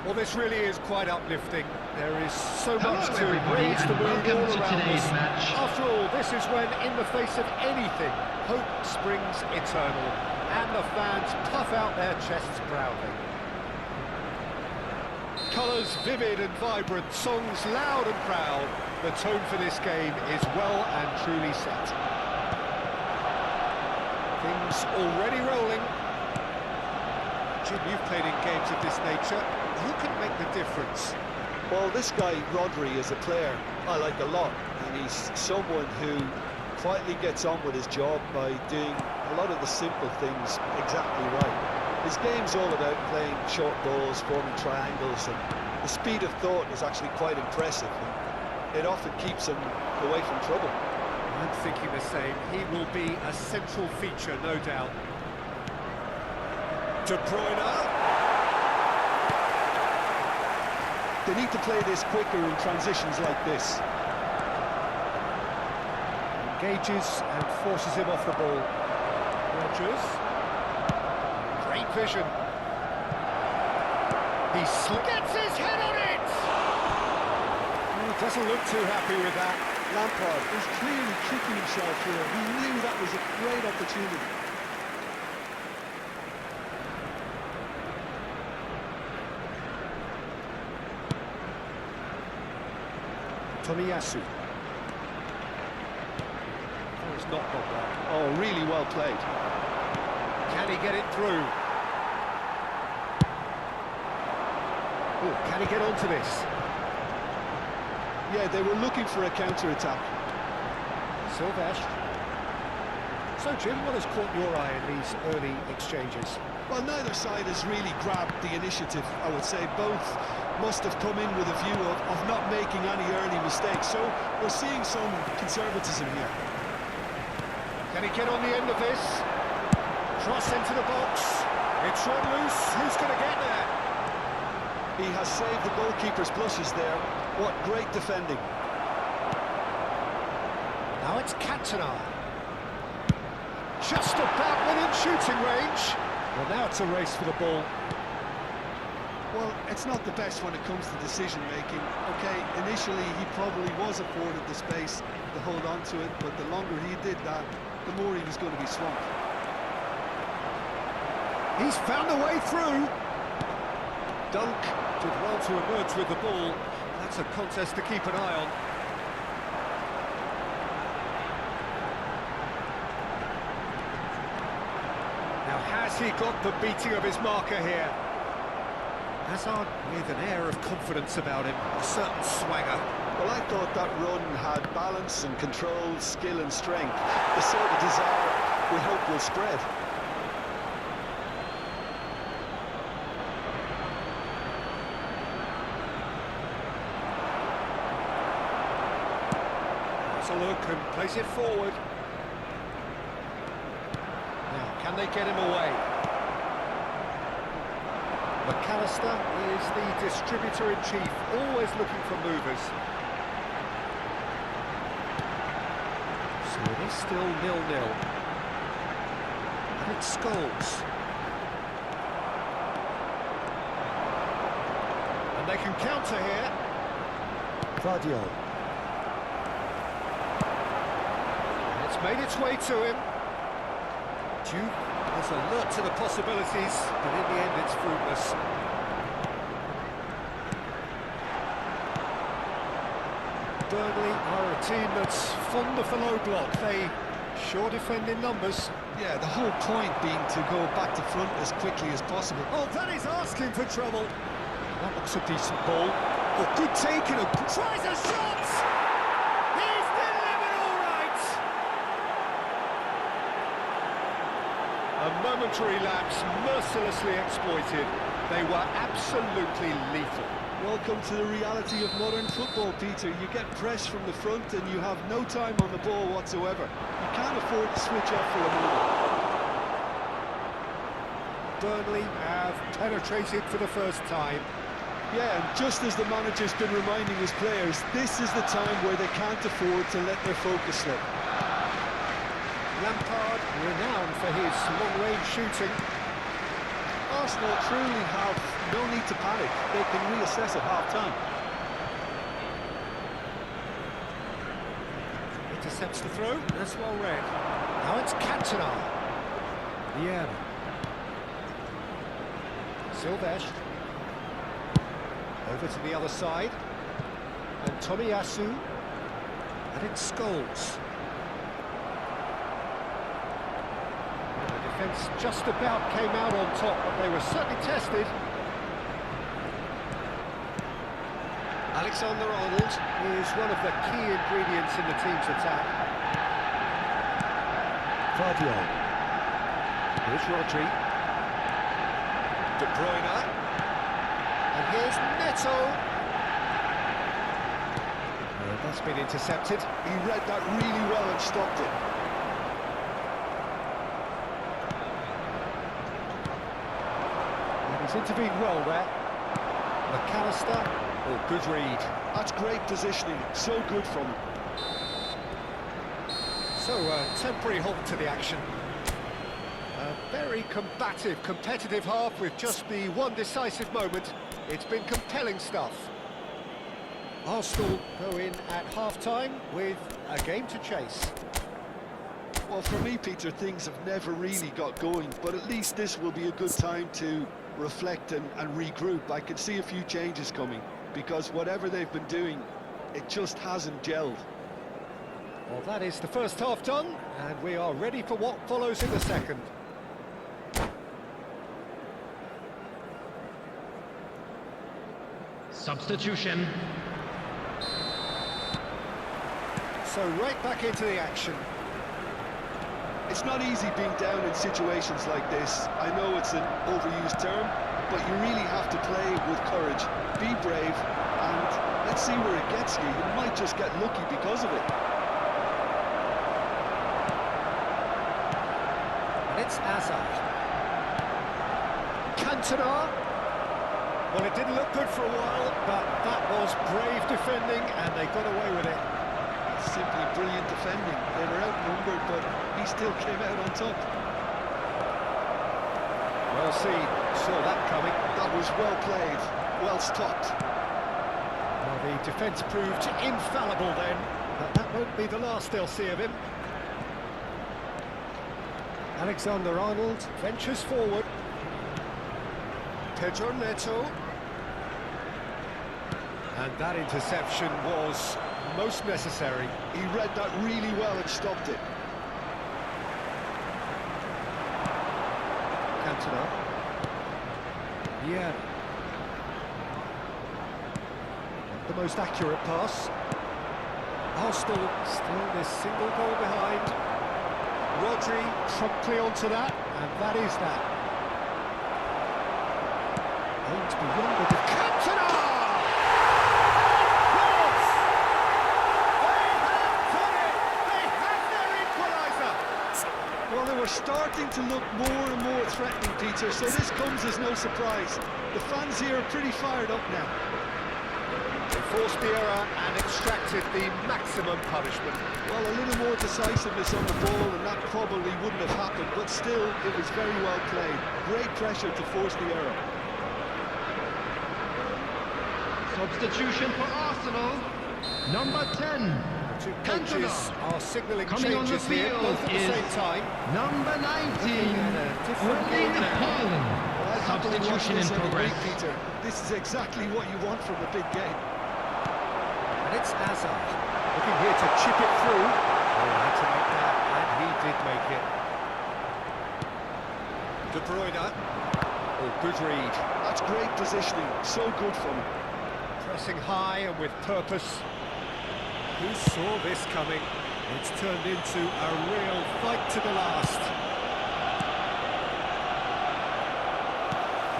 Well, this really is quite uplifting. There is so much to everybody, raise the and mood welcome all to around today's us. match. After all, this is when, in the face of anything, hope springs eternal, and the fans puff out their chests proudly. Colours vivid and vibrant, songs loud and proud. The tone for this game is well and truly set. Things already rolling. Jim, you've played in games of this nature. Who can make the difference? Well, this guy, Rodri, is a player I like a lot, and he's someone who quietly gets on with his job by doing a lot of the simple things exactly right. His game's all about playing short balls, forming triangles, and the speed of thought is actually quite impressive, and it often keeps him away from trouble. I'm thinking the same. He will be a central feature, no doubt. De Bruyne. They need to play this quicker in transitions like this. Engages and forces him off the ball. Rodgers. Great vision. He gets his head on it! He doesn't look too happy with that. Lampard is clearly kicking himself here. He knew that was a great opportunity. Tomiyasu. Oh, it's not got that. Oh, really well played. Can he get it through? Oh, can he get onto this? Yeah, they were looking for a counter-attack. Silvestre. So, Jim, what has caught your eye in these early exchanges? Well, neither side has really grabbed the initiative, I would say. Both must have come in with a view of not making any early mistakes. So we're seeing some conservatism here. Can he get on the end of this? Cross into the box. It's run loose. Who's going to get there? He has saved the goalkeeper's blushes there. What great defending. Now it's Cantona. Just about within shooting range. Well, now it's a race for the ball. Well, it's not the best when it comes to decision-making. Okay, initially he probably was afforded the space to hold on to it, but the longer he did that, the more he was going to be swamped. He's found a way through. Dunk did well to emerge with the ball. That's a contest to keep an eye on. Now, has he got the beating of his marker here? Hazard with an air of confidence about him, a certain swagger. Well, I thought that run had balance and control, skill and strength. The sort of desire we hope will spread. Has a look and plays it forward. Now, can they get him away? McAllister is the distributor-in-chief, always looking for movers. So it is still 0-0. And it's Scholes. And they can counter here. Vardio. And it's made its way to him. Duke is alert to the possibilities, but in the end it's fruitless. Burnley are a team that's fond of the low block. They sure defend in numbers. Yeah, the whole point being to go back to front as quickly as possible. Oh, that is asking for trouble. That looks a decent ball. Oh, good take and tries a shot! He's delivered all right! A momentary lapse, mercilessly exploited. They were absolutely lethal. Welcome to the reality of modern football, Peter. You get pressed from the front and you have no time on the ball whatsoever. You can't afford to switch off for a moment. Burnley have penetrated for the first time. Yeah, and just as the manager's been reminding his players, this is the time where they can't afford to let their focus slip. Lampard, renowned for his long-range shooting. Arsenal truly have No need to panic. They can reassess at half-time. Intercepts the throw, that's well read. Now it's Cantona. Yeah. Silvesh. Over to the other side. And Tomiyasu. And it's Scholes. The defence just about came out on top, but they were certainly tested. Alexander-Arnold is one of the key ingredients in the team's attack. Fabio. Here's Rodri. De Bruyne. And here's Neto. That's been intercepted. He read that really well and stopped it. And he's intervened well there. McAllister. Oh, good read. That's great positioning. So good from him. So, temporary halt to the action. A very combative, competitive half with just the one decisive moment. It's been compelling stuff. Arsenal go in at half-time with a game to chase. Well, for me, Peter, things have never really got going, but at least this will be a good time to reflect and regroup. I can see a few changes coming, because whatever they've been doing, it just hasn't gelled. Well, that is the first half done, and we are ready for what follows in the second. Substitution. So right back into the action. It's not easy being down in situations like this. I know it's an overused term, but you really have to play with courage. Be brave, and let's see where it gets you. You might just get lucky because of it. And it's Hazard. Cantona. Well, it didn't look good for a while, but that was brave defending, and they got away with it. Simply brilliant defending. They were outnumbered, but he still came out on top. Well seen, saw that coming. That was well played, well stopped. Well, the defence proved infallible then, but that won't be the last they'll see of him. Alexander-Arnold ventures forward. Pedro Neto. And that interception was most necessary. He read that really well and stopped it. Cantona. Yeah. Not the most accurate pass. Arsenal still this single goal behind. Rodri promptly onto that, and that is that. Aimed beyond the Cantona! Well, they were starting to look more and more threatening, Peter, so this comes as no surprise. The fans here are pretty fired up now. They forced the error and extracted the maximum punishment. Well, a little more decisiveness on the ball, and that probably wouldn't have happened, but still, it was very well played. Great pressure to force the error. Substitution for Arsenal. Number 10. Two coaches are signalling Coming on the changes here, field both at the is same time. number 19. Different game now. Poland. Well, I'd happily watch Substitution in this every progress. week, Peter. This is exactly what you want from a big game. And it's Hazard, looking here to chip it through. Oh, had to make that, and he did make it. De Bruyne. Oh, good read. That's great positioning, so good from him. Pressing high and with purpose. Who saw this coming? It's turned into a real fight to the last.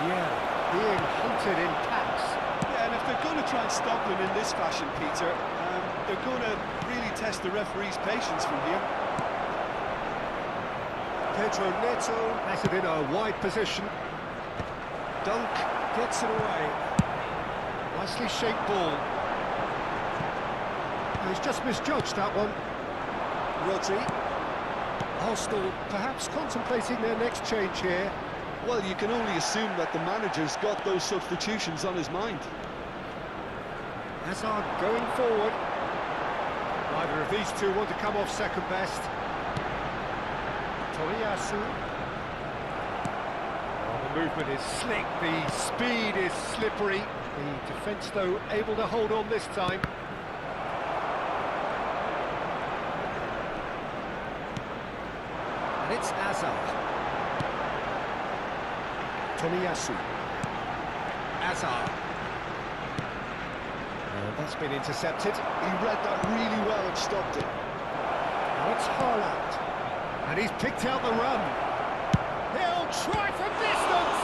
Yeah, being hunted in packs. Yeah, and if they're going to try and stop him in this fashion, Peter, they're going to really test the referee's patience from here. Pedro Neto has it in a wide position. Dunk gets it away. Nicely shaped ball. He's just misjudged that one. Rodri. Arsenal perhaps contemplating their next change here. Well, you can only assume that the manager's got those substitutions on his mind. Hazard going forward. Neither of these two want to come off second best. Tomiyasu. The movement is slick, the speed is slippery. The defence, though, able to hold on this time. And it's Hazard. Tomiyasu. Hazard. And that's been intercepted. He read that really well and stopped it. Now it's Haaland. And he's picked out the run. He'll try from distance!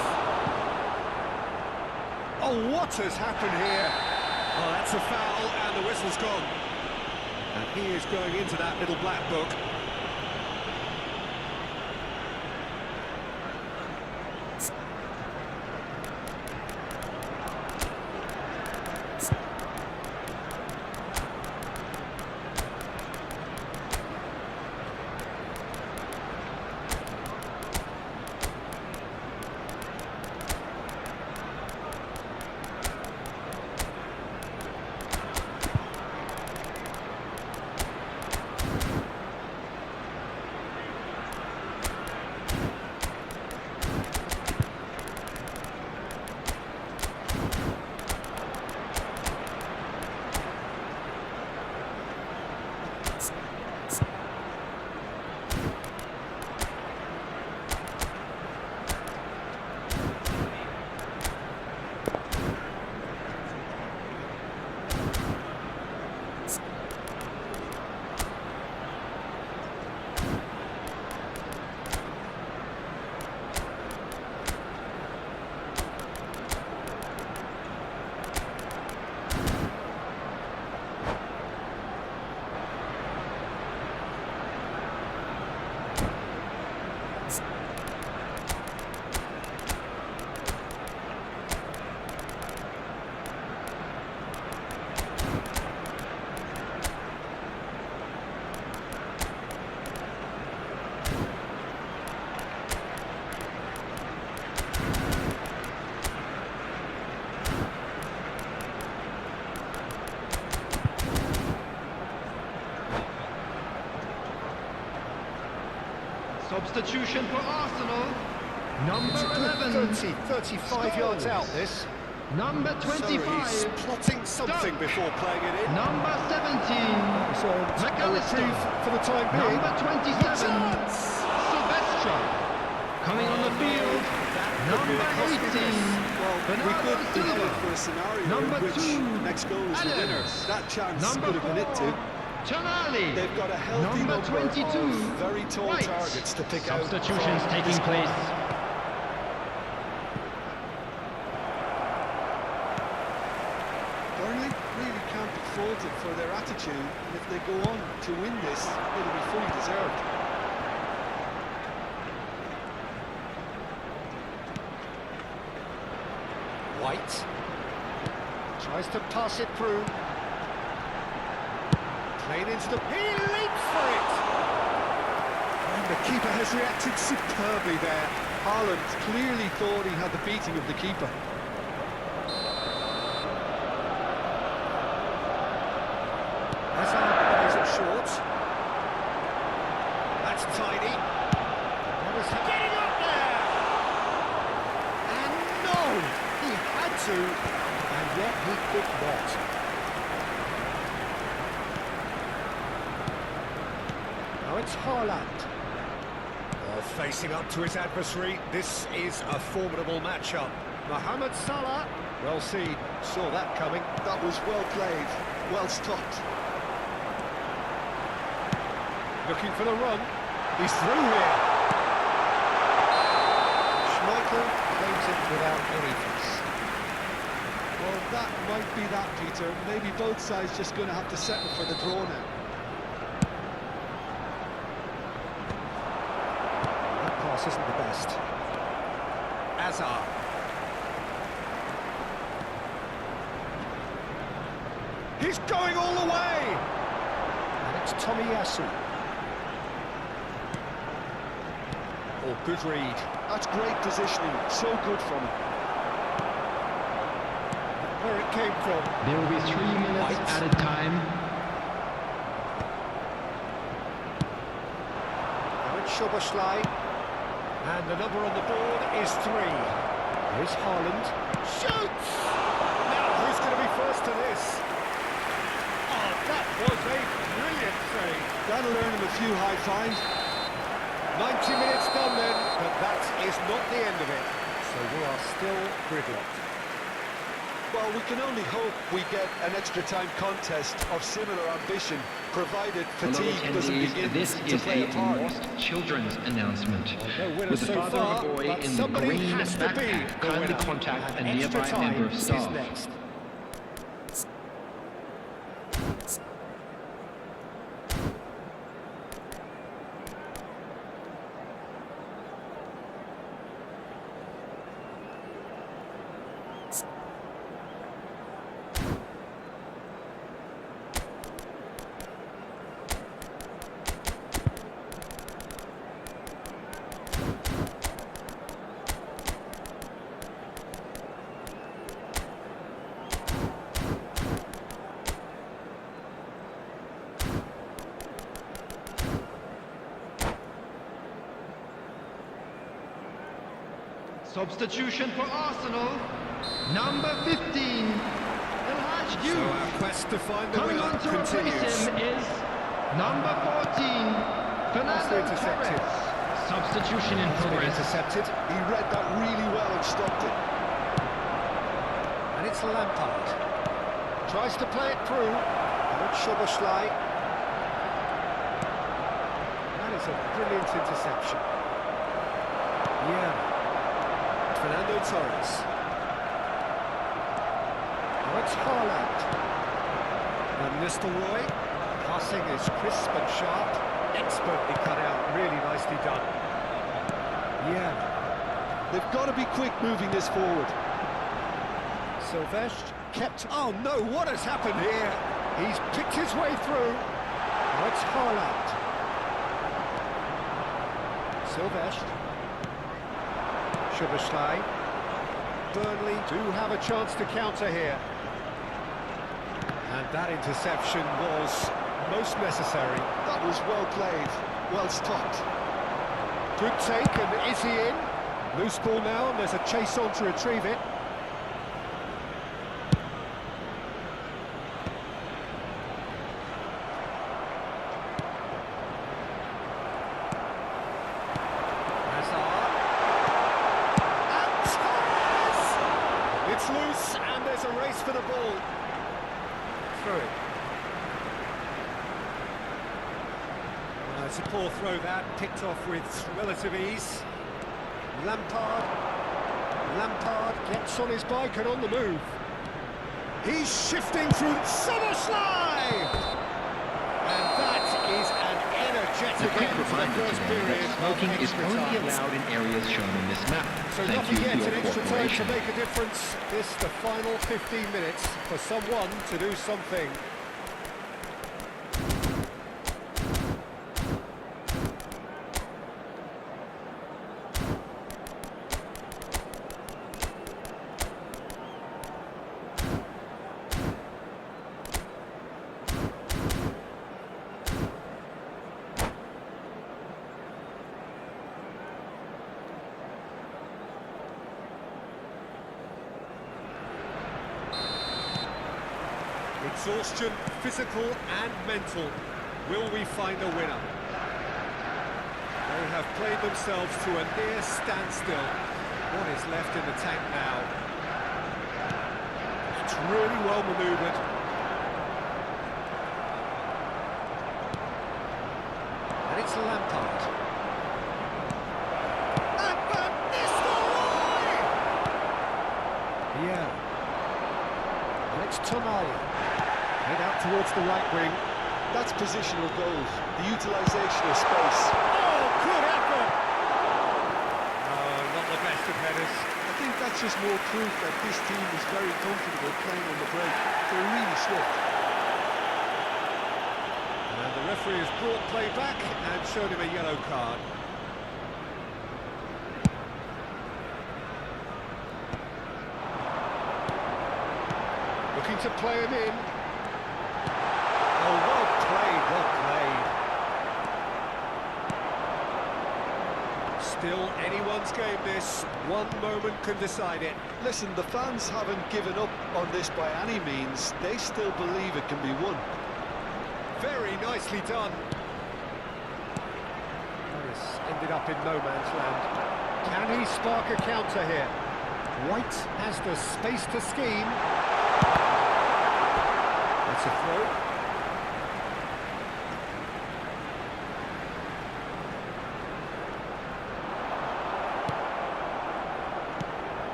Oh, what has happened here? Oh, that's a foul, and the whistle's gone. And he is going into that little black book. Substitution for Arsenal. Number 11. 35 yards out, this. Number 25. So he's plotting something before playing it in. Number 17. So a McAllister. reprieve for the time being. Number 27. Sylvestre. Coming on the field. Number 18. Well, we could be headed for a scenario Number in which 2. next goal is the winner. Adams. That chance Number could have been it 4. too. Tonali. They've got a healthy Number number 22. of very tall White. targets to pick out. Substitutions taking place. Burnley really can't be faulted for their attitude, and if they go on to win this, it'll be fully deserved. White tries to pass it through. Played into the... He leaps for it! And the keeper has reacted superbly there. Haaland clearly thought he had the beating of the keeper. Hazard plays it short. That's tidy. That was getting up there! And no! He had to, and yet he could not. Now it's Haaland. Well, facing up to his adversary, this is a formidable matchup. Mohamed Salah, well seen, saw that coming. That was well played, well stopped. Looking for the run. He's through here. Schmeichel claims it without any fuss. Well, that might be that, Peter. Maybe both sides just going to have to settle for the draw now. That pass isn't the best. Hazard. He's going all the way! And it's Tomiyasu. Oh, good read. That's great positioning, so good from him. Where it came from. There will be 3 minutes White. added time. Now it's Szoboszlai. And the number on the board is 3. Here's Haaland. Shoots! Now, who's going to be first to this? Oh, that was a brilliant save. That'll earn him a few high fives. 90 minutes done then, but that is not the end of it. So we are still gridlocked. Well, we can only hope we get an extra time contest of similar ambition, provided Hello fatigue doesn't attendees, begin this to is play a a part. lost children's announcement. No winner With the so father far, of a boy but in the somebody green has to be backpack, the kindly winner. contact a And extra nearby time member of is staff. next. Substitution for Arsenal, number 15, Elhaj So Diouf. our quest to find the Coming winner on to replace continues. him is number 14, Fernando intercepted. Torres. Substitution in Been progress. intercepted, He read that really well and stopped it. and it's Lampard. Tries to play it through, and it's Szoboszlai. That is a brilliant interception. Yeah. Fernando Torres. Now it's Haaland. And Nistelrooy. Passing is crisp and sharp. Expertly cut out. Really nicely done. Yeah. They've got to be quick moving this forward. Sylvestre kept... Oh no, what has happened here? He's picked his way through. Now it's Haaland. Sylvestre. Szoboszlai. Burnley do have a chance to counter here. And that interception was most necessary. That was well played, well stopped. Good take, and is he in? Loose ball now, and there's a chase on to retrieve it. It's loose, and there's a race for the ball. Through it. Well, it's a poor throw that, picked off with relative ease. Lampard gets on his bike and on the move. He's shifting through Szoboszlai! And that is an energetic Quick end to the reminder first today period that of smoking is extra only time. allowed in areas shown on this map. So Thank nothing you yet, for an your extra time to cooperation. make a difference. This the final 15 minutes for someone to do something. Exhaustion, physical and mental. Will we find a winner? They have played themselves to a near standstill. What is left in the tank now? It's really well manoeuvred. And it's Lampard. And Van Nistelrooy! Yeah. And it's Tonali. Head out towards the right wing. That's positional goals, the utilisation of space. Oh, good effort! Oh, not the best of headers. I think that's just more proof that this team is very comfortable playing on the break. They're really swift. And the referee has brought play back and showed him a yellow card. Looking to play him in. Oh, well played, well played. Still anyone's game this. One moment can decide it. Listen, the fans haven't given up on this by any means. They still believe it can be won. Very nicely done. This ended up in no man's land. Can he spark a counter here? White has the space to scheme. That's a throw.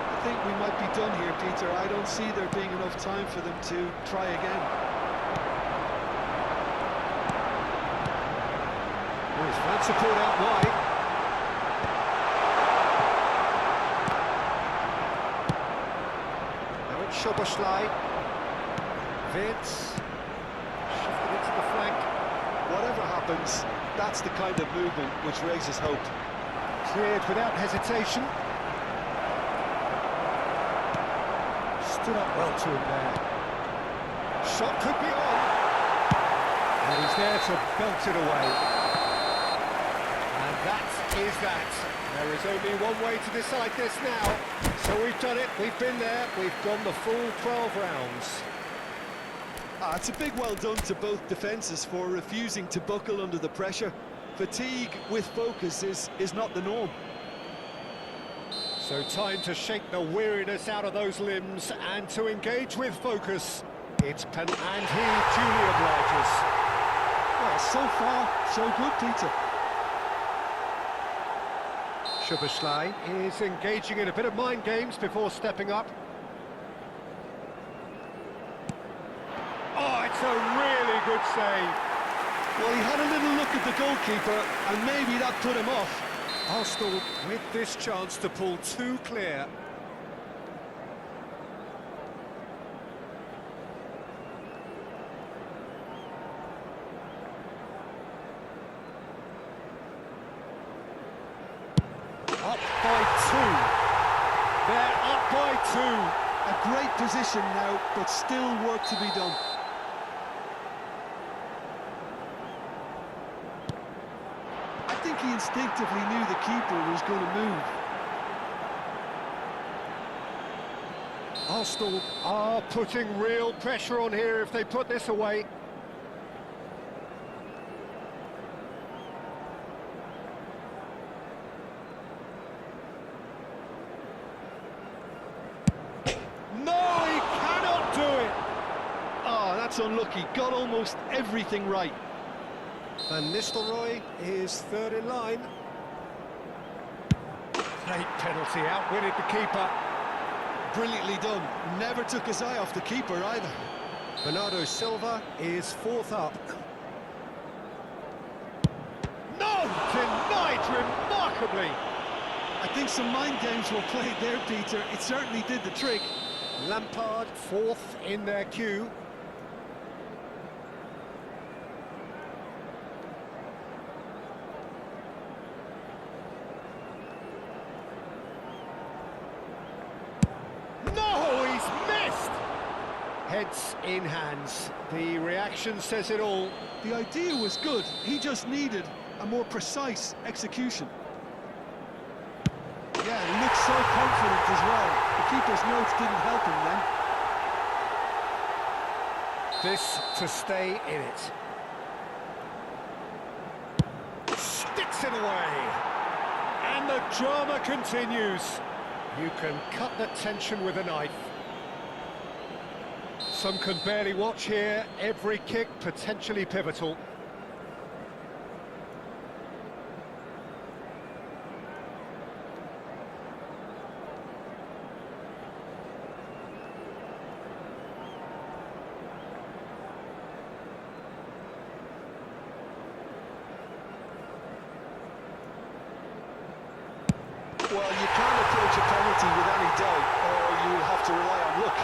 I think we might be done here, Peter. I don't see there being enough time for them to try again. Oh, his front support out wide. Now it's Szoboszlai. Vince. Shifted it to the flank. Whatever happens, that's the kind of movement which raises hope. Cleared without hesitation. Stood up well to him there. Shot could be on. And he's there to belt it away. And that is that. There is only one way to decide this now. So we've done it, we've been there, we've gone the full 12 rounds. It's a big well done to both defences for refusing to buckle under the pressure. Fatigue with focus is not the norm. So time to shake the weariness out of those limbs and to engage with focus. It's and he duly obliges. Well, so far, so good, Peter. Szoboszlai is engaging in a bit of mind games before stepping up. Oh, it's a really good save. Well, he had a little look at the goalkeeper, and maybe that put him off. Arsenal with this chance to pull two clear. Up by two. They're up by two. A great position now, but still work to be done. I think he instinctively knew the keeper was going to move. Arsenal are putting real pressure on here if they put this away. No, he cannot do it! Oh, that's unlucky. Got almost everything right. Van Nistelrooy is third in line. Great penalty, outwitted the keeper. Brilliantly done. Never took his eye off the keeper either. Bernardo Silva is fourth up. No! Denied remarkably! I think some mind games were played there, Peter. It certainly did the trick. Lampard fourth in their queue. No, he's missed! Heads in hands. The reaction says it all. The idea was good. He just needed a more precise execution. Yeah, he looked so confident as well. The keeper's notes didn't help him then. This to stay in it. Sticks it away. And the drama continues. You can cut the tension with a knife. Some can barely watch here. Every kick potentially pivotal. Well, you can't approach a penalty with any doubt, or you'll have to rely on luck.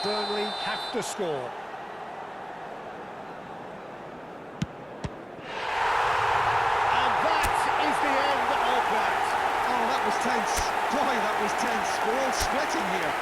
Burnley have to score. And that is the end of that. Oh, that was tense. Boy, that was tense. We're all sweating here.